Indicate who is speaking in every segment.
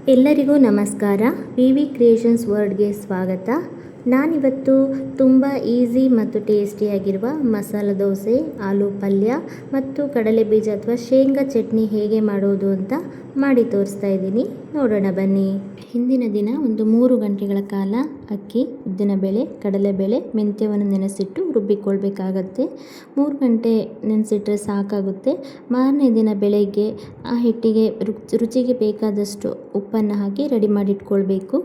Speaker 1: ಎಲ್ಲರಿಗೂ ನಮಸ್ಕಾರ. V creations ವರ್ಡ್ಗೆ ಸ್ವಾಗತ. ನಾನಿವತ್ತು ತುಂಬ ಈಸಿ ಮತ್ತು ಟೇಸ್ಟಿಯಾಗಿರುವ ಮಸಾಲ ದೋಸೆ, ಆಲೂ ಪಲ್ಯ ಮತ್ತು ಕಡಲೆ ಬೀಜ ಅಥವಾ ಶೇಂಗಾ ಚಟ್ನಿ ಹೇಗೆ ಮಾಡೋದು ಅಂತ ಮಾಡಿ ತೋರಿಸ್ತಾ ಇದ್ದೀನಿ. ನೋಡೋಣ ಬನ್ನಿ. ಹಿಂದಿನ ದಿನ ಒಂದು 3 ಗಂಟೆಗಳ ಕಾಲ ಅಕ್ಕಿ, ಉದ್ದಿನಬೇಳೆ, ಕಡಲೆಬೇಳೆ, ಮೆಂತ್ಯವನ್ನು ನೆನೆಸಿಟ್ಟು ರುಬ್ಬಿಕೊಳ್ಬೇಕಾಗತ್ತೆ. 3 ಗಂಟೆ ನೆನೆಸಿಟ್ರೆ ಸಾಕಾಗುತ್ತೆ. ಮಾರನೇ ದಿನ ಬೆಳಗ್ಗೆ ಆ ಹಿಟ್ಟಿಗೆ ರುಚಿಗೆ ಬೇಕಾದಷ್ಟು ಉಪ್ಪನ್ನು ಹಾಕಿ ರೆಡಿ ಮಾಡಿಟ್ಕೊಳ್ಬೇಕು.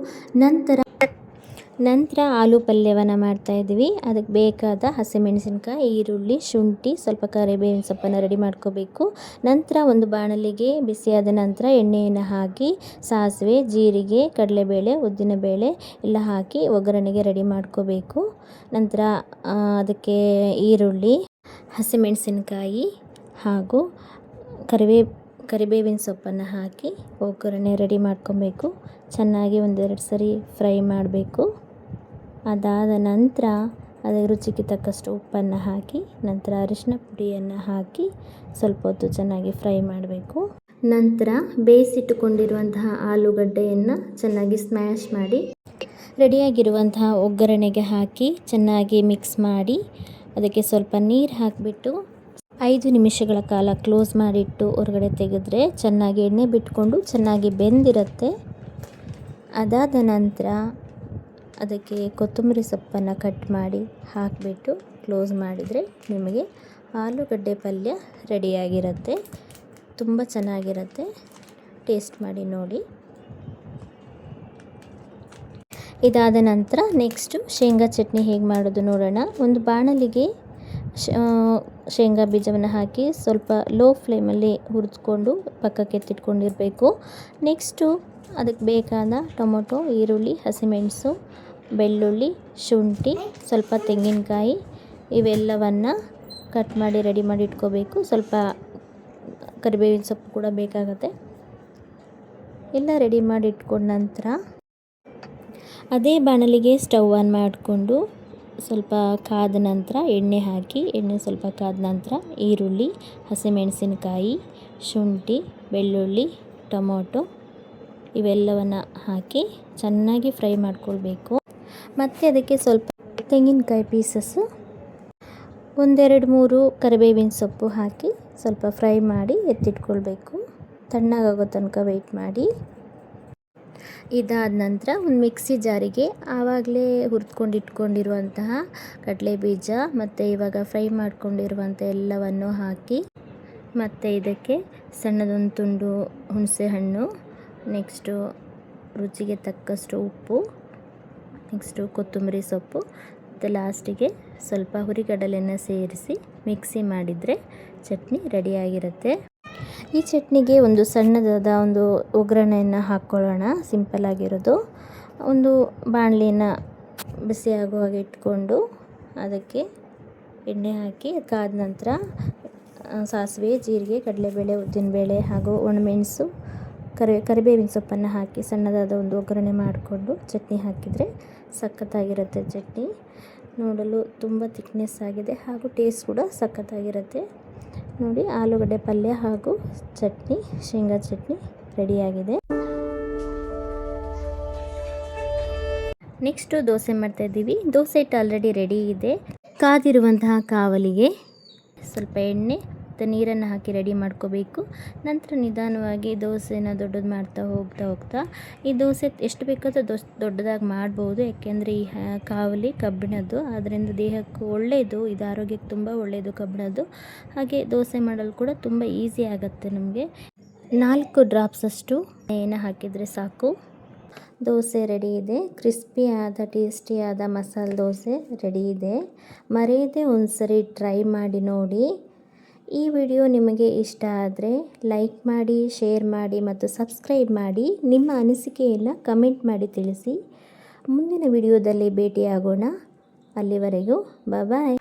Speaker 1: ನಂತರ ಆಲೂ ಪಲ್ಯವನ್ನು ಮಾಡ್ತಾಯಿದ್ವಿ. ಅದಕ್ಕೆ ಬೇಕಾದ ಹಸಿಮೆಣಸಿನ್ಕಾಯಿ, ಈರುಳ್ಳಿ, ಶುಂಠಿ, ಸ್ವಲ್ಪ ಕರಿಬೇವಿನ ಸೊಪ್ಪನ್ನು ರೆಡಿ ಮಾಡ್ಕೋಬೇಕು. ನಂತರ ಒಂದು ಬಾಣಲಿಗೆ ಬಿಸಿಯಾದ ನಂತರ ಎಣ್ಣೆಯನ್ನು ಹಾಕಿ ಸಾಸಿವೆ, ಜೀರಿಗೆ, ಕಡಲೆಬೇಳೆ, ಉದ್ದಿನಬೇಳೆ ಎಲ್ಲ ಹಾಕಿ ಒಗ್ಗರಣೆಗೆ ರೆಡಿ ಮಾಡ್ಕೋಬೇಕು. ನಂತರ ಅದಕ್ಕೆ ಈರುಳ್ಳಿ, ಹಸಿಮೆಣಸಿನ್ಕಾಯಿ ಹಾಗೂ ಕರಿಬೇವಿನ ಸೊಪ್ಪನ್ನು ಹಾಕಿ ಒಗ್ಗರಣೆ ರೆಡಿ ಮಾಡ್ಕೊಬೇಕು. ಚೆನ್ನಾಗಿ 1-2 ಸರಿ ಫ್ರೈ ಮಾಡಬೇಕು. ಅದಾದ ನಂತರ ಅದಕ್ಕೆ ರುಚಿಗೆ ತಕ್ಕಷ್ಟು ಉಪ್ಪನ್ನು ಹಾಕಿ ನಂತರ ಅರಿಶಿನ ಪುಡಿಯನ್ನು ಹಾಕಿ ಸ್ವಲ್ಪ ಹೊತ್ತು ಚೆನ್ನಾಗಿ ಫ್ರೈ ಮಾಡಬೇಕು. ನಂತರ ಬೇಯಿಸಿಟ್ಟುಕೊಂಡಿರುವಂತಹ ಆಲೂಗಡ್ಡೆಯನ್ನು ಚೆನ್ನಾಗಿ ಸ್ಮ್ಯಾಶ್ ಮಾಡಿ ರೆಡಿಯಾಗಿರುವಂತಹ ಒಗ್ಗರಣೆಗೆ ಹಾಕಿ ಚೆನ್ನಾಗಿ ಮಿಕ್ಸ್ ಮಾಡಿ ಅದಕ್ಕೆ ಸ್ವಲ್ಪ ನೀರು ಹಾಕಿಬಿಟ್ಟು 5 ನಿಮಿಷಗಳ ಕಾಲ ಕ್ಲೋಸ್ ಮಾಡಿಟ್ಟು ಹೊರಗಡೆ ತೆಗೆದ್ರೆ ಚೆನ್ನಾಗಿ ಎಣ್ಣೆ ಬಿಟ್ಕೊಂಡು ಚೆನ್ನಾಗಿ ಬೆಂದಿರುತ್ತೆ. ಅದಾದ ನಂತರ ಅದಕ್ಕೆ ಕೊತ್ತಂಬರಿ ಸೊಪ್ಪನ್ನು ಕಟ್ ಮಾಡಿ ಹಾಕಿಬಿಟ್ಟು ಕ್ಲೋಸ್ ಮಾಡಿದರೆ ನಿಮಗೆ ಆಲೂಗಡ್ಡೆ ಪಲ್ಯ ರೆಡಿಯಾಗಿರುತ್ತೆ. ತುಂಬ ಚೆನ್ನಾಗಿರುತ್ತೆ. ಟೇಸ್ಟ್ ಮಾಡಿ ನೋಡಿ. ಇದಾದ ನಂತರ ನೆಕ್ಸ್ಟು ಶೇಂಗಾ ಚಟ್ನಿ ಹೇಗೆ ಮಾಡೋದು ನೋಡೋಣ. ಒಂದು ಬಾಣಲಿಗೆ ಶೇಂಗಾ ಬೀಜವನ್ನು ಹಾಕಿ ಸ್ವಲ್ಪ ಲೋ ಫ್ಲೇಮಲ್ಲಿ ಹುರಿದುಕೊಂಡು ಪಕ್ಕಕ್ಕೆ ಎತ್ತಿಟ್ಕೊಂಡಿರಬೇಕು. ನೆಕ್ಸ್ಟು ಅದಕ್ಕೆ ಬೇಕಾದ ಟೊಮೊಟೊ, ಈರುಳ್ಳಿ, ಹಸಿಮೆಣಸು, ಬೆಳ್ಳುಳ್ಳಿ, ಶುಂಠಿ, ಸ್ವಲ್ಪ ತೆಂಗಿನಕಾಯಿ ಇವೆಲ್ಲವನ್ನು ಕಟ್ ಮಾಡಿ ರೆಡಿ ಮಾಡಿ ಇಟ್ಕೋಬೇಕು. ಸ್ವಲ್ಪ ಕರಿಬೇವಿನ ಸೊಪ್ಪು ಕೂಡ ಬೇಕಾಗುತ್ತೆ. ಎಲ್ಲ ರೆಡಿ ಮಾಡಿ ಇಟ್ಕೊಂಡ ನಂತರ ಅದೇ ಬಾಣಲಿಗೆ ಸ್ಟವ್ ಆನ್ ಮಾಡಿಕೊಂಡು ಸ್ವಲ್ಪ ಕಾದ ನಂತರ ಎಣ್ಣೆ ಹಾಕಿ ಎಣ್ಣೆ ಸ್ವಲ್ಪ ಕಾದ ನಂತರ ಈರುಳ್ಳಿ, ಹಸಿಮೆಣಸಿನಕಾಯಿ, ಶುಂಠಿ, ಬೆಳ್ಳುಳ್ಳಿ, ಟೊಮೊಟೊ ಇವೆಲ್ಲವನ್ನು ಹಾಕಿ ಚೆನ್ನಾಗಿ ಫ್ರೈ ಮಾಡ್ಕೊಳ್ಬೇಕು. ಮತ್ತು ಅದಕ್ಕೆ ಸ್ವಲ್ಪ ತೆಂಗಿನಕಾಯಿ ಪೀಸಸ್ಸು, 1-2-3 ಕರಿಬೇವಿನ ಸೊಪ್ಪು ಹಾಕಿ ಸ್ವಲ್ಪ ಫ್ರೈ ಮಾಡಿ ಎತ್ತಿಟ್ಕೊಳ್ಬೇಕು. ತಣ್ಣಗಾಗೋ ತನಕ ವೆಯ್ಟ್ ಮಾಡಿ. ಇದಾದ ನಂತರ ಒಂದು ಮಿಕ್ಸಿ ಜಾರಿಗೆ ಆವಾಗಲೇ ಹುರಿದುಕೊಂಡಿಟ್ಕೊಂಡಿರುವಂತಹ ಕಡಲೆ ಬೀಜ ಮತ್ತು ಇವಾಗ ಫ್ರೈ ಮಾಡ್ಕೊಂಡಿರುವಂಥ ಎಲ್ಲವನ್ನು ಹಾಕಿ ಮತ್ತು ಇದಕ್ಕೆ ಸಣ್ಣದೊಂದು ತುಂಡು ಹುಣಸೆ ಹಣ್ಣು, ನೆಕ್ಸ್ಟು ರುಚಿಗೆ ತಕ್ಕಷ್ಟು ಉಪ್ಪು, ನೆಕ್ಸ್ಟು ಕೊತ್ತಂಬರಿ ಸೊಪ್ಪು ಮತ್ತು ಲಾಸ್ಟಿಗೆ ಸ್ವಲ್ಪ ಹುರಿಗಡಲೆಯನ್ನು ಸೇರಿಸಿ ಮಿಕ್ಸಿ ಮಾಡಿದರೆ ಚಟ್ನಿ ರೆಡಿಯಾಗಿರುತ್ತೆ. ಈ ಚಟ್ನಿಗೆ ಒಂದು ಸಣ್ಣದಾದ ಒಂದು ಒಗ್ಗರಣೆಯನ್ನು ಹಾಕ್ಕೊಳ್ಳೋಣ. ಸಿಂಪಲ್ ಆಗಿರೋದು. ಒಂದು ಬಾಣಲಿನ ಬಿಸಿ ಆಗುವಾಗ ಇಟ್ಕೊಂಡು ಅದಕ್ಕೆ ಎಣ್ಣೆ ಹಾಕಿ ಕಾದ ನಂತರ ಸಾಸಿವೆ, ಜೀರಿಗೆ, ಕಡಲೆಬೇಳೆ, ಉದ್ದಿನಬೇಳೆ ಹಾಗೂ ಒಣಮೆಣಸು, ಕರಿಬೇವಿನ ಸೊಪ್ಪನ್ನು ಹಾಕಿ ಸಣ್ಣದಾದ ಒಂದು ಒಗ್ಗರಣೆ ಮಾಡಿಕೊಂಡು ಚಟ್ನಿ ಹಾಕಿದರೆ ಸಖತ್ತಾಗಿರುತ್ತೆ. ಚಟ್ನಿ ನೋಡಲು ತುಂಬ ಥಿಕ್ನೆಸ್ ಆಗಿದೆ ಹಾಗೂ ಟೇಸ್ಟ್ ಕೂಡ ಸಖತ್ತಾಗಿರುತ್ತೆ. ನೋಡಿ, ಆಲೂಗಡ್ಡೆ ಪಲ್ಯ ಹಾಗೂ ಚಟ್ನಿ, ಶೇಂಗಾ ಚಟ್ನಿ ರೆಡಿಯಾಗಿದೆ. ನೆಕ್ಸ್ಟು ದೋಸೆ ಮಾಡ್ತಾಯಿದ್ದೀವಿ. ದೋಸೆ ಹಿಟ್ಟು ಆಲ್ರೆಡಿ ರೆಡಿ ಇದೆ. ಕಾದಿರುವಂತಹ ಕಾವಲಿಗೆ ಸ್ವಲ್ಪ ಎಣ್ಣೆ ಮತ್ತು ನೀರನ್ನು ಹಾಕಿ ರೆಡಿ ಮಾಡ್ಕೋಬೇಕು. ನಂತರ ನಿಧಾನವಾಗಿ ದೋಸೆನ ದೊಡ್ಡದು ಮಾಡ್ತಾ ಹೋಗ್ತಾ ಈ ದೋಸೆ ಎಷ್ಟು ಬೇಕಾದರೂ ದೊಡ್ಡದಾಗಿ ಮಾಡ್ಬೋದು. ಯಾಕೆಂದರೆ ಈ ಕಾವಲಿ ಕಬ್ಬಿಣದ್ದು, ಅದರಿಂದ ದೇಹಕ್ಕೂ ಒಳ್ಳೆಯದು. ಇದು ಆರೋಗ್ಯಕ್ಕೆ ತುಂಬ ಒಳ್ಳೆಯದು ಕಬ್ಬಿಣದ್ದು. ಹಾಗೆ ದೋಸೆ ಮಾಡಲು ಕೂಡ ತುಂಬ ಈಸಿ ಆಗುತ್ತೆ. ನಮಗೆ 4 ಡ್ರಾಪ್ಸಷ್ಟು ಎಣ್ಣೆ ಹಾಕಿದರೆ ಸಾಕು. ದೋಸೆ ರೆಡಿ ಇದೆ. ಕ್ರಿಸ್ಪಿಯಾದ ಟೇಸ್ಟಿಯಾದ ಮಸಾಲೆ ದೋಸೆ ರೆಡಿ ಇದೆ. ಮರೆಯದೆ ಒಂದ್ಸರಿ ಟ್ರೈ ಮಾಡಿ ನೋಡಿ. ಈ ವಿಡಿಯೋ ನಿಮಗೆ ಇಷ್ಟ ಆದರೆ ಲೈಕ್ ಮಾಡಿ, ಶೇರ್ ಮಾಡಿ ಮತ್ತು ಸಬ್ಸ್ಕ್ರೈಬ್ ಮಾಡಿ. ನಿಮ್ಮ ಅನಿಸಿಕೆಯನ್ನು ಕಮೆಂಟ್ ಮಾಡಿ ತಿಳಿಸಿ. ಮುಂದಿನ ವಿಡಿಯೋದಲ್ಲಿ ಭೇಟಿಯಾಗೋಣ. ಅಲ್ಲಿವರೆಗೂ ಬಾಯ್.